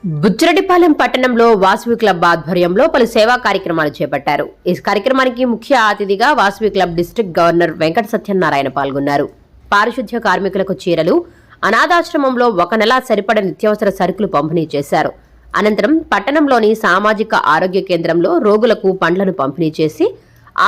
బుచ్చిరెడ్డిపాలెం పట్టణంలో వాసవి క్లబ్ ఆధ్వర్యంలో పలు సేవా కార్యక్రమాలు చేపట్టారు. ఈ కార్యక్రమానికి ముఖ్య అతిథిగా Vasavi club district governor Venkata Satyanarayana పాల్గొన్నారు. పారిశుధ్య కార్మికులకు చీరలు, అనాథాశ్రమంలో 1 నెల సరిపడ నిత్యావసర సరుకులు పంపిణీ చేశారు. అనంతరం పట్టణంలోని సామాజిక ఆరోగ్య కేంద్రంలో రోగులకు పండ్లను పంపిణీ చేసి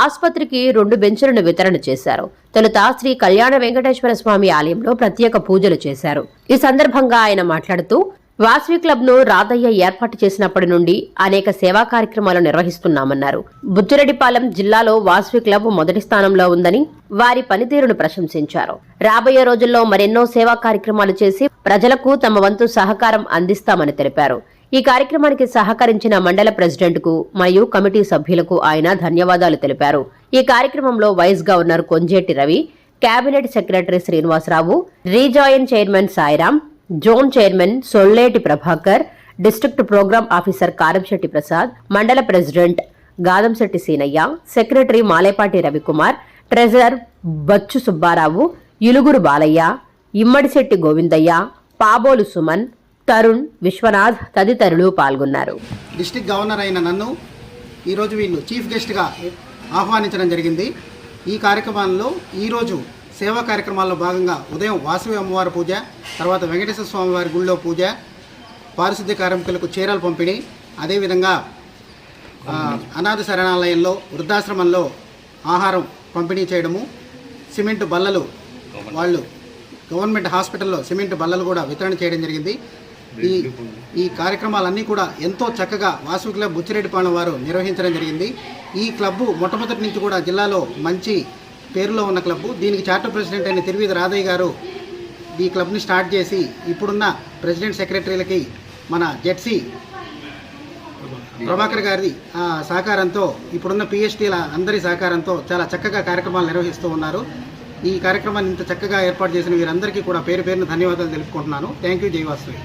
ఆసుపత్రికి 2 బెంచులను వితరణ చేశారు. తొలుత శ్రీ కళ్యాణ వెంకటేశ్వర స్వామి ఆలయంలో ప్రత్యేక పూజలు చేశారు. ఈ సందర్భంగా ఆయన మాట్లాడుతూ వాసవి క్లబ్ ను రాధయ్య ఏర్పాటు చేసినప్పటి నుండి అనేక సేవా కార్యక్రమాలు నిర్వహిస్తున్నామన్నారు. బుచ్చిరెడ్డిపాలెం జిల్లాలో వాసవి క్లబ్ మొదటి స్థానంలో ఉందని వారి పనితీరును ప్రశంసించారు. రాబోయే రోజుల్లో మరెన్నో సేవా కార్యక్రమాలు చేసి ప్రజలకు తమ వంతు సహకారం అందిస్తామని తెలిపారు. ఈ కార్యక్రమానికి సహకరించిన మండల ప్రెసిడెంట్ కు మరియు కమిటీ సభ్యులకు ఆయన ధన్యవాదాలు తెలిపారు. ఈ కార్యక్రమంలో vice governor Konjeti Ravi, cabinet secretary Srinivasa Rao, region chairman Sairam, zone chairman Solleti Prabhakar, district programme officer Karamsetti Prasad, mandal president Gadamsetti Seenaiah, secretary Malepati Ravikumar, treasurer Bachchu Subbarao, Iluguru Balaiah, Immadisetti Govindaiah, Pabolu Suman, Tarun, Viswanath తదితరులు పాల్గొన్నారు. డిస్ట్రిక్ట్ గవర్నర్ అయిన నన్ను ఈరోజు వీళ్ళు చీఫ్ గెస్ట్గా ఆహ్వానించడం జరిగింది. ఈ కార్యక్రమాల్లో ఈరోజు సేవా కార్యక్రమాల్లో భాగంగా ఉదయం వాసవి అమ్మవారి పూజ, తర్వాత వెంకటేశ్వర స్వామి వారి గుళ్ళో పూజ, పారిశుద్ధ్య కార్మికులకు చీరలు పంపిణీ, అదేవిధంగా అనాథ శరణాలయంలో వృద్ధాశ్రమంలో ఆహారం పంపిణీ చేయడము, సిమెంట్ బల్లలు వాళ్ళు గవర్నమెంట్ హాస్పిటల్లో సిమెంట్ బల్లలు కూడా వితరణ చేయడం జరిగింది. ఈ కార్యక్రమాలన్నీ కూడా ఎంతో చక్కగా వాసవి క్లబ్ బుచ్చిరెడ్డిపాలెం వారు నిర్వహించడం జరిగింది. ఈ క్లబ్బు మొట్టమొదటి నుంచి కూడా జిల్లాలో మంచి పేరులో ఉన్న క్లబ్బు. దీనికి చార్టర్ ప్రెసిడెంట్ అయిన తిరువిధి రాధయ్య గారు ఈ క్లబ్ని స్టార్ట్ చేసి ఇప్పుడున్న ప్రెసిడెంట్ సెక్రటరీలకి మన జెడ్సీ ప్రభాకర్ గారి సహకారంతో, ఇప్పుడున్న పిహెచ్డీల అందరి సహకారంతో చాలా చక్కగా కార్యక్రమాలు నిర్వహిస్తూ ఉన్నారు. ఈ కార్యక్రమాన్ని ఇంత చక్కగా ఏర్పాటు చేసిన వీరందరికీ కూడా పేరు పేరున ధన్యవాదాలు తెలుపుకుంటున్నాను. Thank you. జై వాసవి.